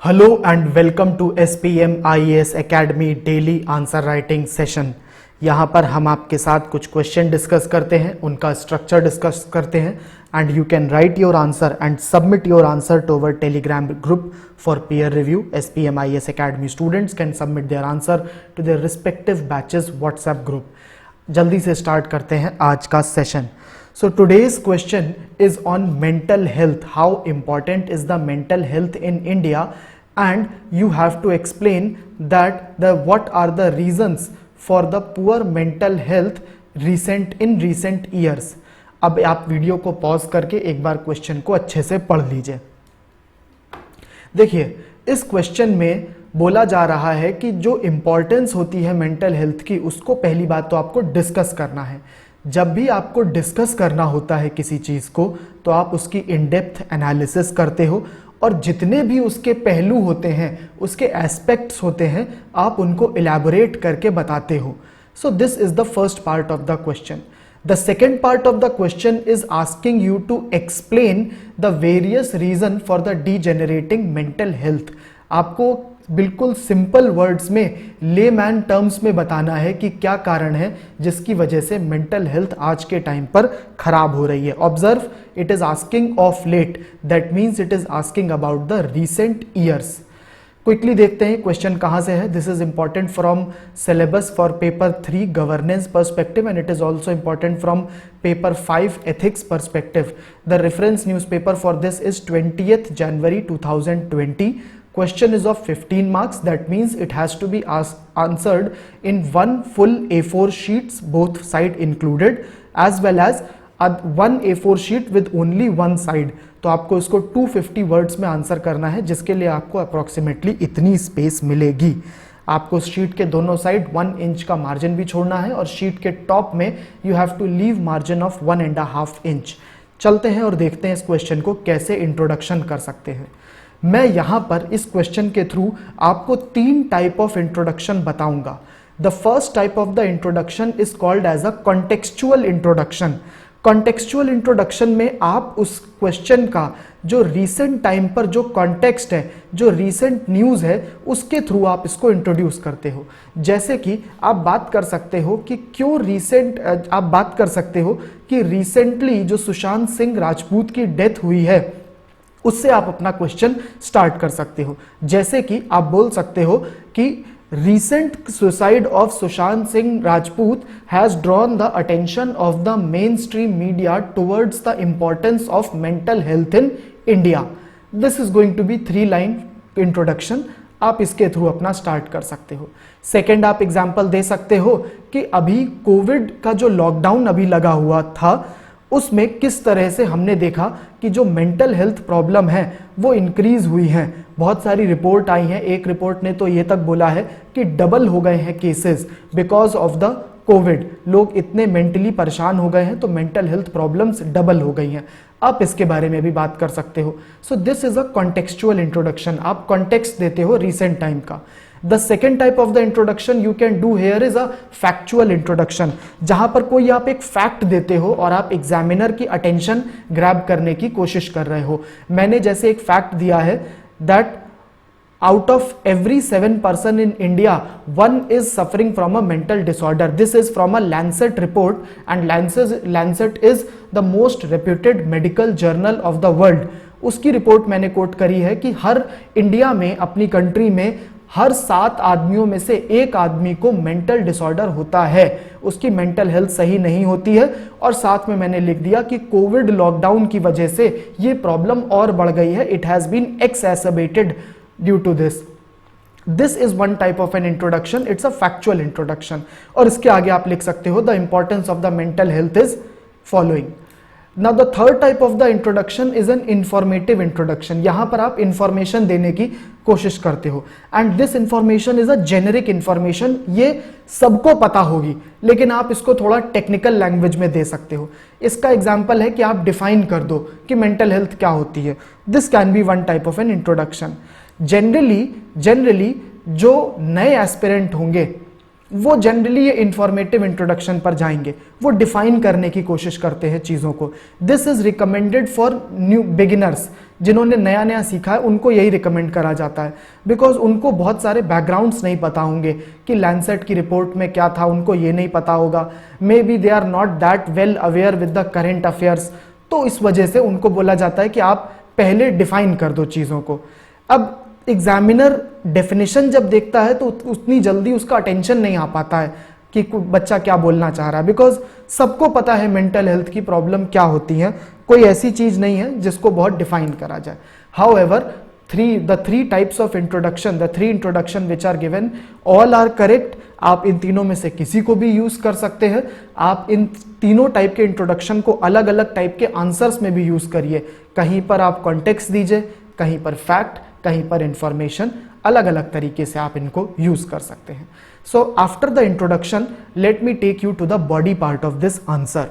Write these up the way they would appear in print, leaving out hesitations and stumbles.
Hello and welcome to SPM IAS academy daily answer writing session. यहाँ पर हम आपके साथ कुछ क्वेश्चन डिस्कस करते हैं, उनका स्ट्रक्चर डिस्कस करते हैं and you can write your answer and submit your answer to our Telegram group for peer review. SPM IAS Academy students can submit their answer to their respective batches WhatsApp group. जल्दी से start करते हैं आज का session. So today's question is on mental health. How important is the mental health in India? And you have to explain that what are the reasons for the poor mental health in recent years. अब आप video को pause करके एक बार question को अच्छे से पढ़ लीजिए। देखिए, इस क्वेश्चन में बोला जा रहा है कि जो इंपॉर्टेंस होती है मेंटल हेल्थ की, उसको पहली बात तो आपको डिस्कस करना है। जब भी आपको डिस्कस करना होता है किसी चीज़ को, तो आप उसकी इन डेप्थ एनालिसिस करते हो और जितने भी उसके पहलू होते हैं, उसके एस्पेक्ट्स होते हैं, आप उनको इलैबोरेट करके बताते हो। So this is the first part of the question. The second part of the question is asking you to explain the various reason for the degenerating mental health. आपको बिल्कुल सिंपल वर्ड्स में, layman terms में बताना है कि क्या कारण है जिसकी वजह से मेंटल हेल्थ आज के टाइम पर खराब हो रही है। Observe, it is asking of late, that means it is asking about the recent years. Quickly देखते हैं क्वेश्चन कहां से है। This is important from syllabus for paper 3 governance perspective and it is also important from paper 5 ethics perspective. The reference newspaper for this is 20th January 2020. Question is of 15 marks. That means it has to be answered in one full A4 sheets, both side included, as well as one A4 sheet with only one side. तो आपको इसको 250 words में answer करना है, जिसके लिए आपको approximately इतनी स्पेस मिलेगी। आपको शीट के दोनों साइड 1 इंच का मार्जिन भी छोड़ना है और शीट के टॉप में you have to leave margin of 1.5 inch. चलते हैं और देखते हैं इस क्वेश्चन को कैसे इंट्रोडक्शन कर सकते हैं। मैं यहाँ पर इस क्वेश्चन के थ्रू आपको 3 टाइप ऑफ इंट्रोडक्शन बताऊंगा। The first type of the introduction is called as a contextual introduction. Contextual introduction में आप उस क्वेश्चन का जो रीसेंट टाइम पर जो कॉन्टेक्स्ट है, जो रीसेंट न्यूज़ है, उसके थ्रू आप इसको इंट्रोड्यूस करते हो। जैसे कि आप बात कर सकते हो कि आप बात कर सकते हो कि रिसेंटली जो सुशांत सिंह राजपूत की डेथ हुई है, उससे आप अपना क्वेश्चन स्टार्ट कर सकते हो। जैसे कि आप बोल सकते हो कि recent suicide of Sushant Singh Rajput has drawn the attention of the mainstream media towards the importance of mental health in India. This is going to be 3-line introduction. आप इसके थ्रू अपना स्टार्ट कर सकते हो। Second, आप example दे सकते हो कि अभी कोविड का जो लॉकडाउन अभी लगा हुआ था, उसमें किस तरह से हमने देखा कि जो मेंटल हेल्थ प्रॉब्लम है वो इंक्रीज हुई है। बहुत सारी रिपोर्ट आई हैं। एक रिपोर्ट ने तो ये तक बोला है कि डबल हो गए हैं cases because of the Covid. लोग इतने मेंटली परेशान हो गए हैं तो मेंटल हेल्थ प्रॉब्लम्स डबल हो गई हैं। आप इसके बारे में भी बात कर सकते हो। So this is a contextual introduction. आप कॉन्टेक्स्ट देते हो रीसेंट टाइम का। The second type of the introduction you can do here is a factual introduction, जहां पर कोई आप एक फैक्ट देते हो और आप एग्जामिनर की अटेंशन ग्रैब करने की कोशिश कर रहे हो। मैंने जैसे एक फैक्ट दिया है that out of every 7 person in India, 1 is suffering from a mental disorder. This is from a Lancet report and Lancet is the most reputed medical journal of the world. उसकी report मैंने coat करी है कि हर India में, अपनी country में, हर 7 आदमियों में से 1 आदमी को मेंटल डिसऑर्डर होता है। उसकी मेंटल हेल्थ सही नहीं होती है। और साथ में मैंने लिख दिया कि कोविड लॉकडाउन की वजह से ये प्रॉब्लम और बढ़ गई है। It has been exacerbated due to this. This is one type of an introduction. It's a factual introduction. और इसके आगे आप लिख सकते हो the importance of the mental health is following. Now the third type of the introduction is an informative introduction. यहाँ पर आप information देने की कोशिश करते हो and this information is a generic information. ये सबको पता होगी, लेकिन आप इसको थोड़ा टेक्निकल लैंग्वेज में दे सकते हो। इसका एग्जाम्पल है कि आप डिफाइन कर दो कि मेंटल हेल्थ क्या होती है। This can be one type of an introduction. Generally जो नए एस्पिरेंट होंगे वो जनरली ये इंफॉर्मेटिव इंट्रोडक्शन पर जाएंगे, वो डिफाइन करने की कोशिश करते हैं चीज़ों को। This is recommended for new beginners, जिन्होंने नया नया सीखा है उनको यही रिकमेंड करा जाता है, बिकॉज उनको बहुत सारे बैकग्राउंड्स नहीं पता होंगे कि लैंसेट की रिपोर्ट में क्या था, उनको ये नहीं पता होगा, maybe they are not that well aware with the current affairs. तो इस वजह से उनको बोला जाता है कि आप पहले डिफाइन कर दो चीज़ों को। अब एग्जामिनर डेफिनेशन जब देखता है तो उतनी जल्दी उसका अटेंशन नहीं आ पाता है कि बच्चा क्या बोलना चाह रहा है, बिकॉज सबको पता है मेंटल हेल्थ की प्रॉब्लम क्या होती है, कोई ऐसी चीज नहीं है जिसको बहुत डिफाइन करा जाए। However the three types of introduction, the three introduction which are given, all are correct। आप इन तीनों में से किसी को भी यूज कर सकते हैं। आप इन तीनों टाइप के इंट्रोडक्शन को अलग अलग टाइप के आंसर्स में भी यूज करिए। कहीं पर आप कॉन्टेक्स्ट दीजिए, कहीं पर फैक्ट, कहीं पर इंफॉर्मेशन, अलग अलग तरीके से आप इनको यूज कर सकते हैं। So after the introduction let me take you to the body part of this answer.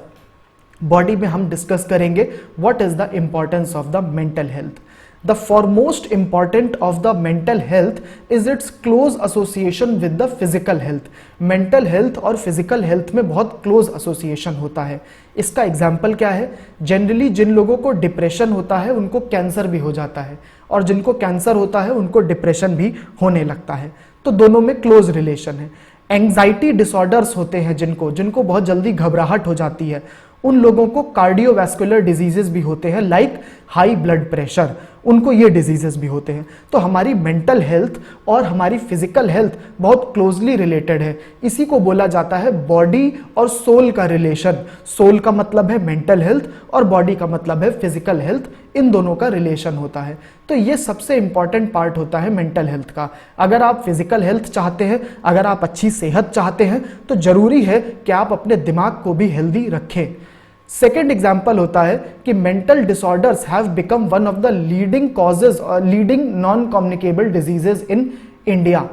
Body में हम डिस्कस करेंगे what is the importance of the mental health. The foremost important of the mental health is its close association with the physical health। mental health और physical health में बहुत close association होता है। इसका example क्या है? Generally जिन लोगों को डिप्रेशन होता है उनको कैंसर भी हो जाता है, और जिनको कैंसर होता है उनको डिप्रेशन भी होने लगता है। तो दोनों में क्लोज रिलेशन है। एंग्जाइटी डिसऑर्डर्स होते हैं जिनको बहुत जल्दी घबराहट हो जाती है, उन लोगों को कार्डियोवैस्कुलर डिजीजेस भी होते हैं, लाइक हाई ब्लड प्रेशर, उनको ये डिजीजेस भी होते हैं। तो हमारी मेंटल हेल्थ और हमारी फिजिकल हेल्थ बहुत क्लोजली रिलेटेड है। इसी को बोला जाता है बॉडी और सोल का रिलेशन। सोल का मतलब है मेंटल हेल्थ और बॉडी का मतलब है फिजिकल हेल्थ, इन दोनों का रिलेशन होता है। तो ये सबसे इंपॉर्टेंट पार्ट होता है मेंटल हेल्थ का। अगर आप फिजिकल हेल्थ चाहते हैं, अगर आप अच्छी सेहत चाहते हैं, तो जरूरी है कि आप अपने दिमाग को भी हेल्दी रखें। सेकेंड एग्जाम्पल होता है कि mental disorders have become one of the leading causes leading non communicable diseases in India.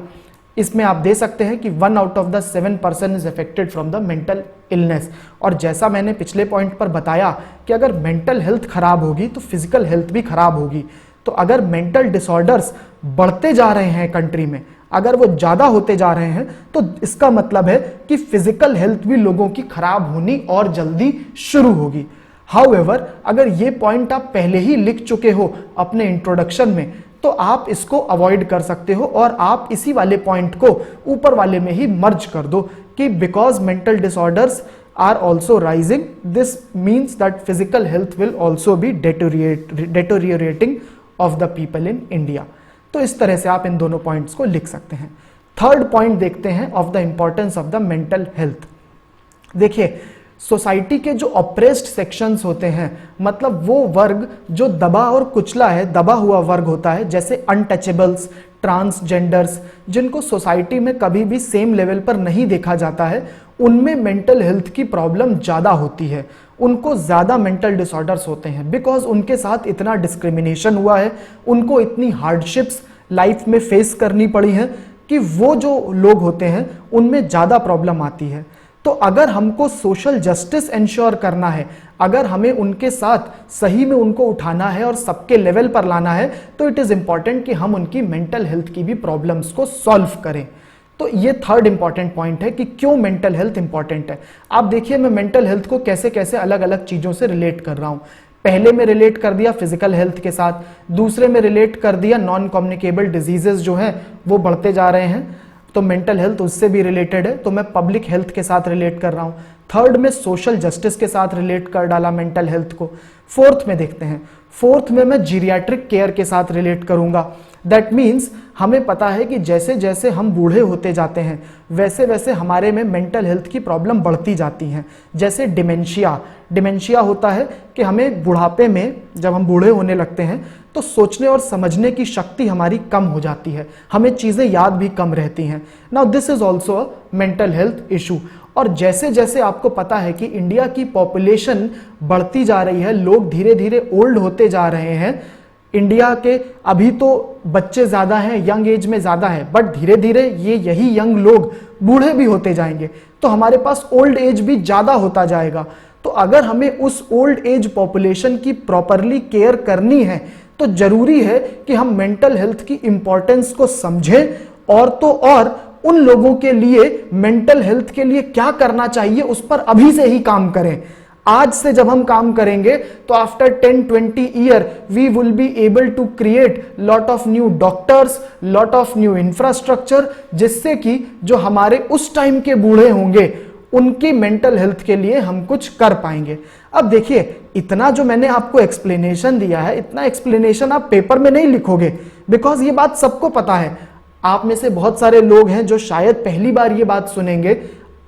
इसमें आप दे सकते हैं कि 1 out of the 7 person is affected from the mental illness. और जैसा मैंने पिछले पॉइंट पर बताया कि अगर मेंटल हेल्थ खराब होगी तो फिजिकल हेल्थ भी खराब होगी। तो अगर मेंटल डिसऑर्डर्स बढ़ते जा रहे हैं कंट्री में, अगर वो ज्यादा होते जा रहे हैं, तो इसका मतलब है कि फिजिकल हेल्थ भी लोगों की खराब होनी और जल्दी शुरू होगी। हाउएवर अगर ये पॉइंट आप पहले ही लिख चुके हो अपने इंट्रोडक्शन में, तो आप इसको अवॉइड कर सकते हो और आप इसी वाले पॉइंट को ऊपर वाले में ही मर्ज कर दो कि because mental disorders are also rising, this means that physical health will also be deteriorating of the people in India। तो इस तरह से आप इन दोनों पॉइंट्स को लिख सकते हैं। थर्ड पॉइंट देखते हैं of the importance of the mental health. देखिए, सोसाइटी के जो ऑप्रेस्ड सेक्शंस होते हैं, मतलब वो वर्ग जो दबा और कुचला है, दबा हुआ वर्ग होता है, जैसे अनटचेबल्स, ट्रांसजेंडर्स, जिनको सोसाइटी में कभी भी सेम लेवल पर नहीं देखा जाता है, उनमें मेंटल हेल्थ की प्रॉब्लम ज़्यादा होती है। उनको ज़्यादा मेंटल डिसऑर्डर्स होते हैं बिकॉज उनके साथ इतना डिस्क्रिमिनेशन हुआ है, उनको इतनी हार्डशिप्स लाइफ में फेस करनी पड़ी है कि वो जो लोग होते हैं उनमें ज़्यादा प्रॉब्लम आती है। तो अगर हमको सोशल जस्टिस इंश्योर करना है, अगर हमें उनके साथ सही में उनको उठाना है और सबके लेवल पर लाना है, तो इट इज़ इंपॉर्टेंट कि हम उनकी मेंटल हेल्थ की भी प्रॉब्लम्स को सॉल्व करें। तो ये थर्ड इंपॉर्टेंट पॉइंट है कि क्यों मेंटल हेल्थ इंपॉर्टेंट है। आप देखिए, मैं मेंटल हेल्थ को कैसे कैसे अलग अलग चीज़ों से रिलेट कर रहा हूँ। पहले में रिलेट कर दिया फिजिकल हेल्थ के साथ, दूसरे में रिलेट कर दिया नॉन कम्युनिकेबल डिजीजेस जो हैं वो बढ़ते जा रहे हैं, तो मेंटल हेल्थ उससे भी रिलेटेड है, तो मैं पब्लिक हेल्थ के साथ रिलेट कर रहा हूँ। थर्ड में सोशल जस्टिस के साथ रिलेट कर डाला मेंटल हेल्थ को। फोर्थ में देखते हैं, फोर्थ में मैं जीरियाट्रिक केयर के साथ रिलेट करूंगा। दैट मीन्स हमें पता है कि जैसे जैसे हम बूढ़े होते जाते हैं वैसे वैसे हमारे में मेंटल हेल्थ की प्रॉब्लम बढ़ती जाती हैं। जैसे डिमेंशिया होता है कि हमें बुढ़ापे में जब हम बूढ़े होने लगते हैं तो सोचने और समझने की शक्ति हमारी कम हो जाती है, हमें चीज़ें याद भी कम रहती हैं। Now this is also a mental health issue. और जैसे जैसे आपको पता है कि इंडिया की पॉपुलेशन बढ़ती जा रही है, लोग धीरे धीरे ओल्ड होते जा रहे हैं। इंडिया के अभी तो बच्चे ज़्यादा हैं, यंग एज में ज़्यादा है, बट धीरे धीरे यही यंग लोग बूढ़े भी होते जाएंगे, तो हमारे पास ओल्ड एज भी ज़्यादा होता जाएगा। तो अगर हमें उस ओल्ड एज पॉपुलेशन की प्रॉपरली केयर करनी है तो जरूरी है कि हम मेंटल हेल्थ की इंपॉर्टेंस को समझें, और तो और उन लोगों के लिए मेंटल हेल्थ के लिए क्या करना चाहिए उस पर अभी से ही काम करें। आज से जब हम काम करेंगे तो after 10-20 year we will be able to create lot of new doctors, lot of new infrastructure, जिससे कि जो हमारे उस टाइम के बूढ़े होंगे उनकी मेंटल हेल्थ के लिए हम कुछ कर पाएंगे। अब देखिए, इतना जो मैंने आपको एक्सप्लेनेशन दिया है, इतना एक्सप्लेनेशन आप पेपर में नहीं लिखोगे, बिकॉज ये बात सबको पता है। आप में से बहुत सारे लोग हैं जो शायद पहली बार ये बात सुनेंगे,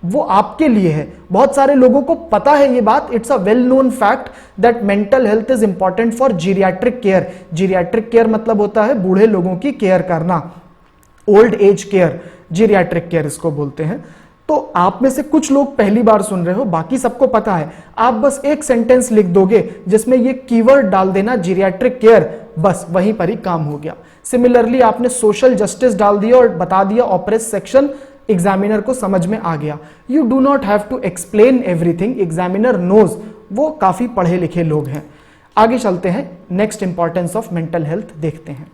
वो आपके लिए है। बहुत सारे लोगों को पता है ये बात, it's a well known fact that mental health is important for geriatric care. Geriatric care मतलब होता है बूढ़े लोगों की केयर करना, old age care, geriatric care इसको बोलते हैं। तो आप में से कुछ लोग पहली बार सुन रहे हो, बाकी सबको पता है। आप बस एक सेंटेंस लिख दोगे जिसमें ये कीवर्ड डाल देना जीरियाट्रिक केयर, बस वहीं पर ही काम हो गया। सिमिलरली आपने सोशल जस्टिस डाल दिया और बता दिया ऑपरेस सेक्शन, एग्जामिनर को समझ में आ गया। You do not have to explain everything, examiner knows, वो काफी पढ़े लिखे लोग हैं। आगे चलते हैं, next importance of mental health देखते हैं।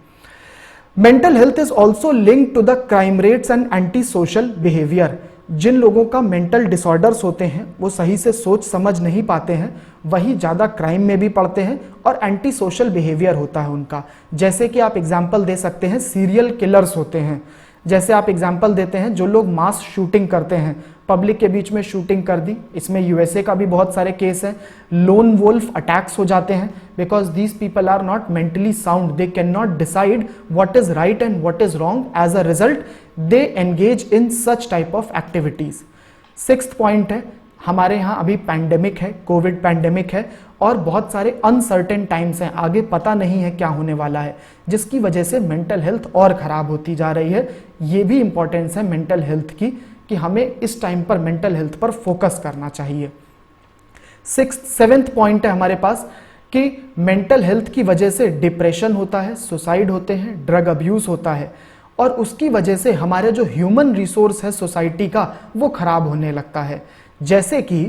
Mental health is also linked to the crime rates and anti social behaviour. जिन लोगों का मेंटल डिसऑर्डर्स होते हैं, वो सही से सोच समझ नहीं पाते हैं, वही ज़्यादा क्राइम में भी पड़ते हैं और एंटी सोशल बिहेवियर होता है उनका। जैसे कि आप एग्जाम्पल दे सकते हैं, सीरियल किलर्स होते हैं। जैसे आप एग्जाम्पल देते हैं जो लोग मास शूटिंग करते हैं, पब्लिक के बीच में शूटिंग कर दी, इसमें यूएसए का भी बहुत सारे केस हैं। लोन वुल्फ अटैक्स हो जाते हैं because these people are not mentally sound, they can not decide what is right and what is wrong, as a result they engage in such type of activities. Sixth point है, हमारे यहाँ अभी pandemic है, Covid pandemic है और बहुत सारे uncertain times हैं, आगे पता नहीं है क्या होने वाला है, जिसकी वजह से मेंटल हेल्थ और खराब होती जा रही है। ये भी इंपॉर्टेंस है मेंटल हेल्थ की कि हमें इस टाइम पर मेंटल हेल्थ पर फोकस करना चाहिए। सेवेंथ पॉइंट है हमारे पास कि मेंटल हेल्थ की वजह से डिप्रेशन होता है, सुसाइड होते हैं, ड्रग अब्यूज होता है और उसकी वजह से हमारे जो ह्यूमन रिसोर्स है सोसाइटी का, वो खराब होने लगता है। जैसे कि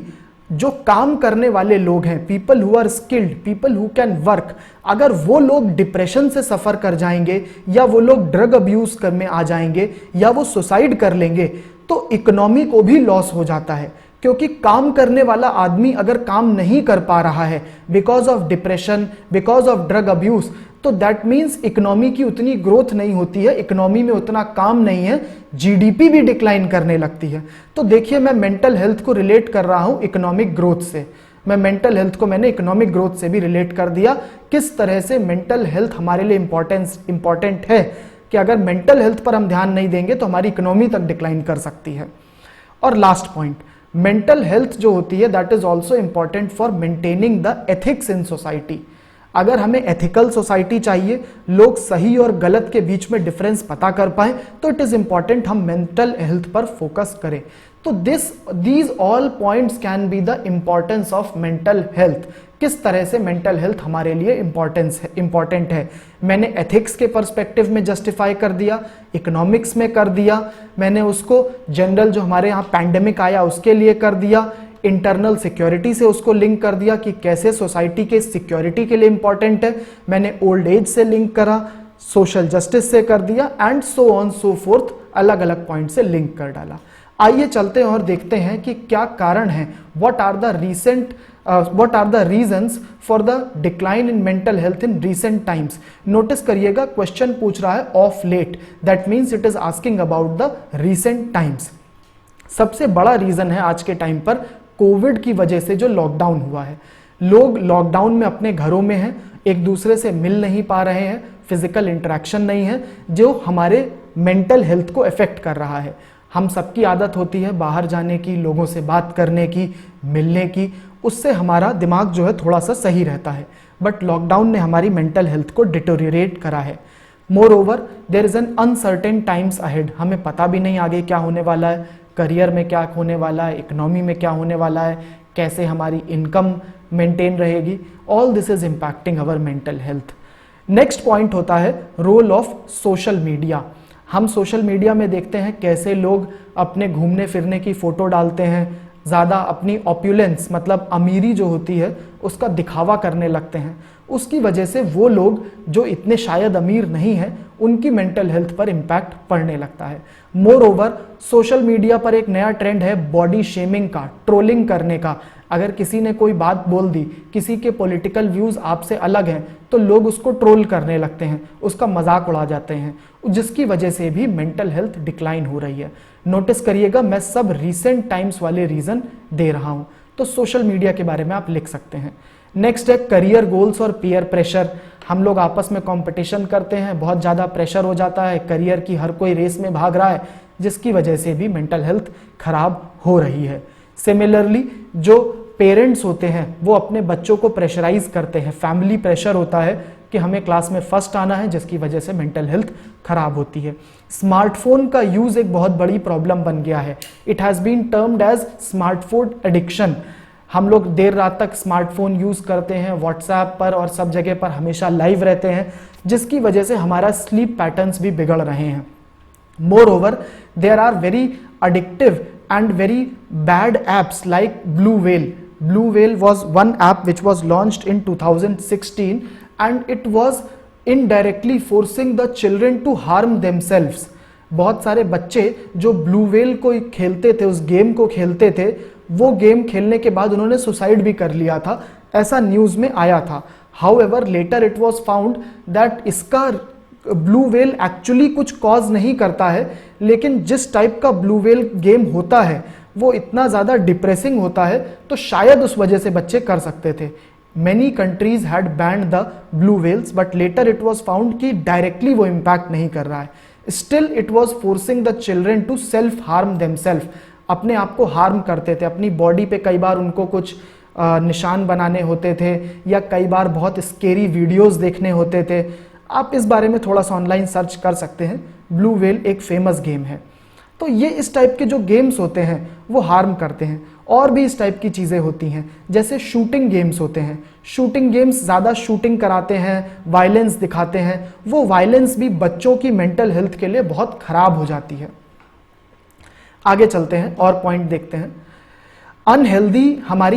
जो काम करने वाले लोग हैं, people who are skilled, people who can work, अगर वो लोग डिप्रेशन से सफर कर जाएंगे या वो लोग ड्रग अब्यूज में आ जाएंगे या वो सुसाइड कर लेंगे तो इकोनॉमी को भी लॉस हो जाता है। क्योंकि काम करने वाला आदमी अगर काम नहीं कर पा रहा है because of depression, because of drug abuse, तो दैट मीन्स इकोनॉमी की उतनी ग्रोथ नहीं होती है, इकोनॉमी में उतना काम नहीं है, जीडीपी भी डिक्लाइन करने लगती है। तो देखिए, मैं मेंटल हेल्थ को रिलेट कर रहा हूं इकोनॉमिक ग्रोथ से, मैं मेंटल हेल्थ को मैंने इकोनॉमिक ग्रोथ से भी रिलेट कर दिया। किस तरह से मेंटल हेल्थ हमारे लिए इंपॉर्टेंट है कि अगर मेंटल हेल्थ पर हम ध्यान नहीं देंगे तो हमारी इकोनॉमी तक डिक्लाइन कर सकती है। और लास्ट पॉइंट, मेंटल हेल्थ जो होती है that is also important for maintaining the ethics in society. अगर हमें एथिकल सोसाइटी चाहिए, लोग सही और गलत के बीच में डिफरेंस पता कर पाए, तो इट इज इंपॉर्टेंट हम मेंटल हेल्थ पर फोकस करें। तो these all points can be the importance of mental health. किस तरह से मेंटल हेल्थ हमारे लिए इंपॉर्टेंट है। मैंने एथिक्स के पर्सपेक्टिव में जस्टिफाई कर दिया, इकोनॉमिक्स में कर दिया, मैंने उसको जनरल जो हमारे यहाँ पैंडेमिक आया उसके लिए कर दिया, इंटरनल सिक्योरिटी से उसको लिंक कर दिया कि कैसे सोसाइटी के सिक्योरिटी के लिए इंपॉर्टेंट है, मैंने ओल्ड एज से लिंक करा, सोशल जस्टिस से कर दिया and so on so fourth, अलग अलग पॉइंट से लिंक कर डाला। आइए चलते हैं और देखते हैं कि क्या कारण है, what are the reasons for the decline in mental health in recent times. Notice करिएगा क्वेश्चन पूछ रहा है of late, that means it is asking about the recent times. सबसे बड़ा रीजन है आज के टाइम पर कोविड की वजह से जो लॉकडाउन हुआ है। लोग लॉकडाउन में अपने घरों में हैं, एक दूसरे से मिल नहीं पा रहे हैं, फिजिकल इंटरेक्शन नहीं है, जो हमारे मेंटल हेल्थ को इफेक्ट कर रहा है। हम सबकी आदत होती है बाहर जाने की, लोगों से बात करने की, मिलने की, उससे हमारा दिमाग जो है थोड़ा सा सही रहता है, बट लॉकडाउन ने हमारी मेंटल हेल्थ को डिटोरिएट करा है। Moreover there is an uncertain times ahead, हमें पता भी नहीं आगे क्या होने वाला है, करियर में क्या होने वाला है, इकोनॉमी में क्या होने वाला है, कैसे हमारी इनकम मेंटेन रहेगी, all this is impacting our mental health. Next point होता है रोल ऑफ सोशल मीडिया। हम सोशल मीडिया में देखते हैं कैसे लोग अपने घूमने फिरने की फोटो डालते हैं, ज़्यादा अपनी ऑप्युलेंस मतलब अमीरी जो होती है उसका दिखावा करने लगते हैं। उसकी वजह से वो लोग जो इतने शायद अमीर नहीं हैं उनकी मेंटल हेल्थ पर इम्पैक्ट पड़ने लगता है। मोर ओवर सोशल मीडिया पर एक नया ट्रेंड है बॉडी शेमिंग का, ट्रोलिंग करने का। अगर किसी ने कोई बात बोल दी, किसी के पॉलिटिकल व्यूज आपसे अलग हैं, तो लोग उसको ट्रोल करने लगते हैं, उसका मजाक उड़ा जाते हैं, जिसकी वजह से भी मेंटल हेल्थ डिक्लाइन हो रही है। नोटिस करिएगा, मैं सब रीसेंट टाइम्स वाले रीजन दे रहा हूं, तो सोशल मीडिया के बारे में आप लिख सकते हैं। नेक्स्ट है करियर गोल्स और पीयर प्रेशर। हम लोग आपस में कंपटीशन करते हैं, बहुत ज़्यादा प्रेशर हो जाता है, करियर की हर कोई रेस में भाग रहा है, जिसकी वजह से भी मेंटल हेल्थ खराब हो रही है। सिमिलरली जो पेरेंट्स होते हैं वो अपने बच्चों को प्रेशराइज करते हैं, फैमिली प्रेशर होता है कि हमें क्लास में फर्स्ट आना है, जिसकी वजह से मेंटल हेल्थ खराब होती है। स्मार्टफोन का यूज एक बहुत बड़ी प्रॉब्लम बन गया है। It has been termed as smartphone addiction. हम लोग देर रात तक स्मार्टफोन यूज करते हैं, व्हाट्सएप पर और सब जगह पर हमेशा लाइव रहते हैं, जिसकी वजह से हमारा स्लीप पैटर्न्स भी बिगड़ रहे हैं। Moreover there are very addictive and very bad apps like Blue Whale. Blue Whale was one app which was launched in 2016 and it was indirectly forcing the children to harm themselves. बहुत सारे बच्चे जो blue whale को खेलते थे, उस game को खेलते थे, वो गेम खेलने के बाद उन्होंने सुसाइड भी कर लिया था, ऐसा न्यूज़ में आया था। However later it was found that इसका ब्लू वेल एक्चुअली कुछ कॉज नहीं करता है, लेकिन जिस टाइप का ब्लू वेल गेम होता है वो इतना ज़्यादा डिप्रेसिंग होता है, तो शायद उस वजह से बच्चे कर सकते थे। Many countries had banned the blue whales, but later it was found कि डायरेक्टली वो इम्पैक्ट नहीं कर रहा है। Still it was forcing the children to self harm themselves. अपने आप को हार्म करते थे, अपनी बॉडी पे कई बार उनको कुछ निशान बनाने होते थे, या कई बार बहुत स्केरी वीडियोस देखने होते थे। आप इस बारे में थोड़ा सा ऑनलाइन सर्च कर सकते हैं। ब्लू वेल एक फेमस गेम है। तो ये इस टाइप के जो गेम्स होते हैं वो हार्म करते हैं। और भी इस टाइप की चीज़ें होती हैं, जैसे शूटिंग गेम्स होते हैं। शूटिंग गेम्स ज़्यादा शूटिंग कराते हैं, वायलेंस दिखाते हैं, वो वायलेंस भी बच्चों की मेंटल हेल्थ के लिए बहुत ख़राब हो जाती है। आगे चलते हैं और पॉइंट देखते हैं। अनहेल्दी हमारी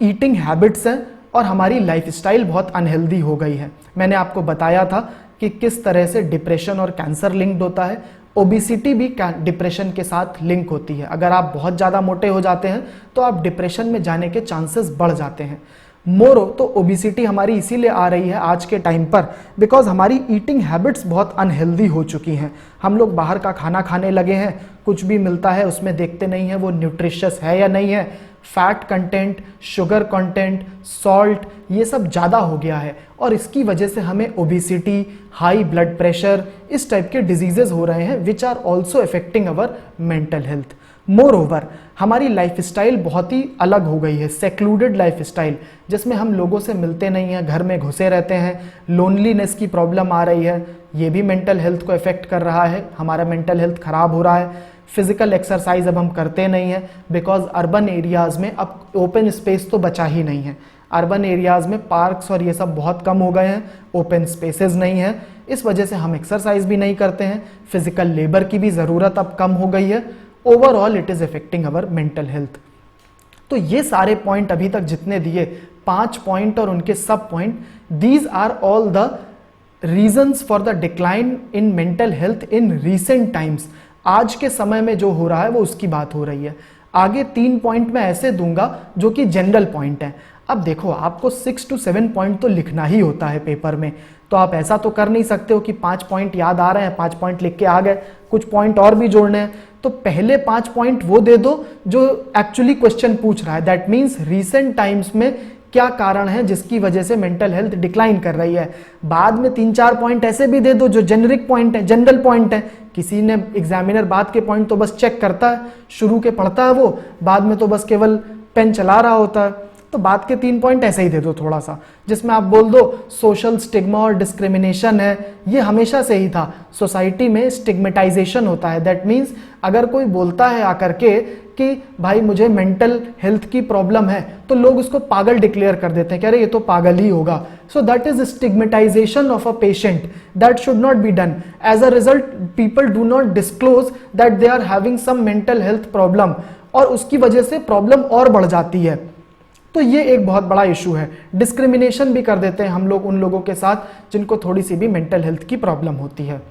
ईटिंग हैबिट्स हैं और हमारी लाइफस्टाइल बहुत अनहेल्दी हो गई है। मैंने आपको बताया था कि किस तरह से डिप्रेशन और कैंसर लिंक्ड होता है। ओबिसिटी भी डिप्रेशन के साथ लिंक होती है। अगर आप बहुत ज़्यादा मोटे हो जाते हैं तो आप डिप्रेशन में जाने के चांसेस बढ़ जाते हैं। मोरो तो ओबिसिटी हमारी इसीलिए आ रही है आज के टाइम पर बिकॉज हमारी ईटिंग हैबिट्स बहुत अनहेल्दी हो चुकी हैं। हम लोग बाहर का खाना खाने लगे हैं, कुछ भी मिलता है उसमें देखते नहीं है वो न्यूट्रिशियस है या नहीं है। Fat content, sugar content, salt, ये सब ज़्यादा हो गया है और इसकी वजह से हमें ओबिसिटी, हाई ब्लड प्रेशर, इस टाइप के डिजीजेज हो रहे हैं which are also affecting our mental health. Moreover हमारी लाइफस्टाइल बहुत ही अलग हो गई है, सेक्लूडेड लाइफस्टाइल, जिसमें हम लोगों से मिलते नहीं हैं, घर में घुसे रहते हैं, लोनलीनेस की प्रॉब्लम आ रही है, ये भी मेंटल हेल्थ को अफेक्ट कर रहा है, हमारा मेंटल हेल्थ खराब हो रहा है। फिजिकल एक्सरसाइज अब हम करते नहीं हैं बिकॉज अर्बन एरियाज़ में अब ओपन स्पेस तो बचा ही नहीं है। अर्बन एरियाज़ में पार्क्स और ये सब बहुत कम हो गए हैं, ओपन स्पेसेस नहीं है, इस वजह से हम एक्सरसाइज भी नहीं करते हैं, फिजिकल लेबर की भी ज़रूरत अब कम हो गई है। Overall it is affecting our mental health. तो ये सारे पॉइंट अभी तक जितने दिए, 5 पॉइंट और उनके सब point, these are all the reasons for the decline in mental health in recent times. आज के समय में जो हो रहा है वो उसकी बात हो रही है। आगे 3 पॉइंट मैं ऐसे दूंगा जो कि जनरल पॉइंट है। अब देखो, आपको 6 to 7 पॉइंट तो लिखना ही होता है पेपर में, तो आप ऐसा तो कर नहीं सकते हो कि 5 पॉइंट याद आ रहे हैं 5 पॉइंट लिख के आ गए, कुछ पॉइंट और भी जोड़ने हैं। तो पहले 5 पॉइंट वो दे दो जो एक्चुअली क्वेश्चन पूछ रहा है। दैट मीन्स रीसेंट टाइम्स में क्या कारण है जिसकी वजह से मेंटल हेल्थ डिक्लाइन कर रही है। बाद में 3-4 पॉइंट ऐसे भी दे दो जो जेनरिक पॉइंट है, जनरल पॉइंट है। किसी ने एग्जामिनर बाद के पॉइंट तो बस चेक करता है, शुरू के पढ़ता है वो, बाद में तो बस केवल पेन चला रहा होता है। तो बाद के 3 पॉइंट ऐसे ही दे दो थोड़ा सा, जिसमें आप बोल दो सोशल स्टिग्मा और डिस्क्रिमिनेशन है, ये हमेशा से ही था। सोसाइटी में स्टिग्मेटाइजेशन होता है। दैट मीन्स अगर कोई बोलता है आकर के कि भाई मुझे मेंटल हेल्थ की प्रॉब्लम है, तो लोग उसको पागल डिक्लेयर कर देते हैं कि अरे ये तो पागल ही होगा। So that is stigmatization of a patient, that should not be done. As a result people do not disclose that they are having some mental health problem, और उसकी वजह से प्रॉब्लम और बढ़ जाती है। तो ये एक बहुत बड़ा इशू है। डिस्क्रिमिनेशन भी कर देते हैं हम लोग उन लोगों के साथ जिनको थोड़ी सी भी मेंटल हेल्थ की प्रॉब्लम होती है।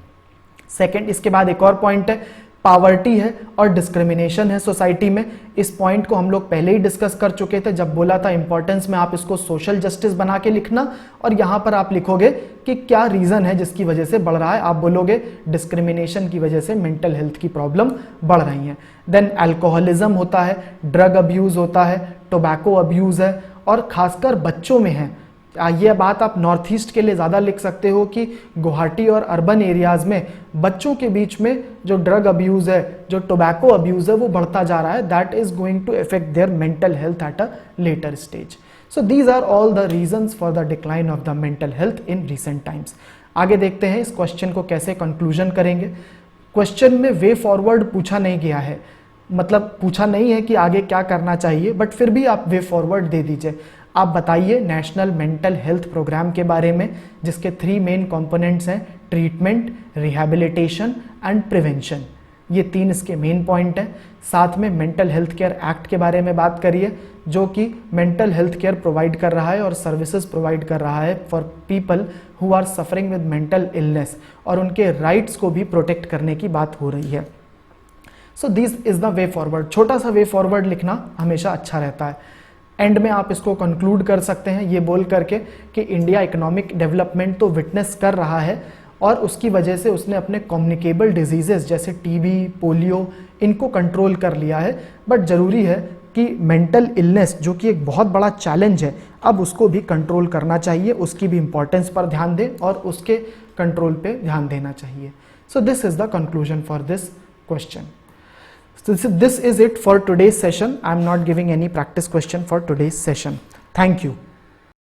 सेकंड, इसके बाद एक और पॉइंट है, पावर्टी है और डिस्क्रिमिनेशन है सोसाइटी में। इस पॉइंट को हम लोग पहले ही डिस्कस कर चुके थे जब बोला था इंपॉर्टेंस में आप इसको सोशल जस्टिस बना के लिखना, और यहाँ पर आप लिखोगे कि क्या रीज़न है जिसकी वजह से बढ़ रहा है। आप बोलोगे डिस्क्रिमिनेशन की वजह से मेंटल हेल्थ की प्रॉब्लम बढ़ रही हैं। देन अल्कोहलिज्म होता है, ड्रग अब्यूज़ होता है, टोबैको अब्यूज़ है, और खासकर बच्चों में है। ये बात आप नॉर्थ ईस्ट के लिए ज़्यादा लिख सकते हो कि गुवाहाटी और अर्बन एरियाज़ में बच्चों के बीच में जो ड्रग अब्यूज़ है, जो टोबैको अब्यूज़ है, वो बढ़ता जा रहा है। That is going to affect their mental health at a later stage. So these are all the reasons for the decline of the mental health in recent times. आगे देखते हैं इस क्वेश्चन को कैसे कंक्लूजन करेंगे। क्वेश्चन में way forward पूछा नहीं गया है, मतलब पूछा नहीं है कि आगे क्या करना चाहिए, बट फिर भी आप वे फॉरवर्ड दे दीजिए। आप बताइए नेशनल मेंटल हेल्थ प्रोग्राम के बारे में, जिसके 3 मेन कंपोनेंट्स हैं, ट्रीटमेंट, रिहैबिलिटेशन एंड प्रिवेंशन। ये 3 इसके मेन पॉइंट हैं। साथ में मेंटल हेल्थ केयर एक्ट के बारे में बात करिए, जो कि मेंटल हेल्थ केयर प्रोवाइड कर रहा है और सर्विसेज प्रोवाइड कर रहा है for people who are suffering with mental illness, और उनके राइट्स को भी प्रोटेक्ट करने की बात हो रही है। So this is the way forward. छोटा सा वे फॉरवर्ड लिखना हमेशा अच्छा रहता है। एंड में आप इसको कंक्लूड कर सकते हैं ये बोल करके कि इंडिया इकोनॉमिक डेवलपमेंट तो विटनेस कर रहा है, और उसकी वजह से उसने अपने कम्युनिकेबल डिजीजेस जैसे टीबी, पोलियो, इनको कंट्रोल कर लिया है। बट ज़रूरी है कि मेंटल इलनेस, जो कि एक बहुत बड़ा चैलेंज है, अब उसको भी कंट्रोल करना चाहिए, उसकी भी इंपॉर्टेंस पर ध्यान दें और उसके कंट्रोल पे ध्यान देना चाहिए। So this is the conclusion for this question. So this is it for today's session. I am not giving any practice question for today's session. Thank you.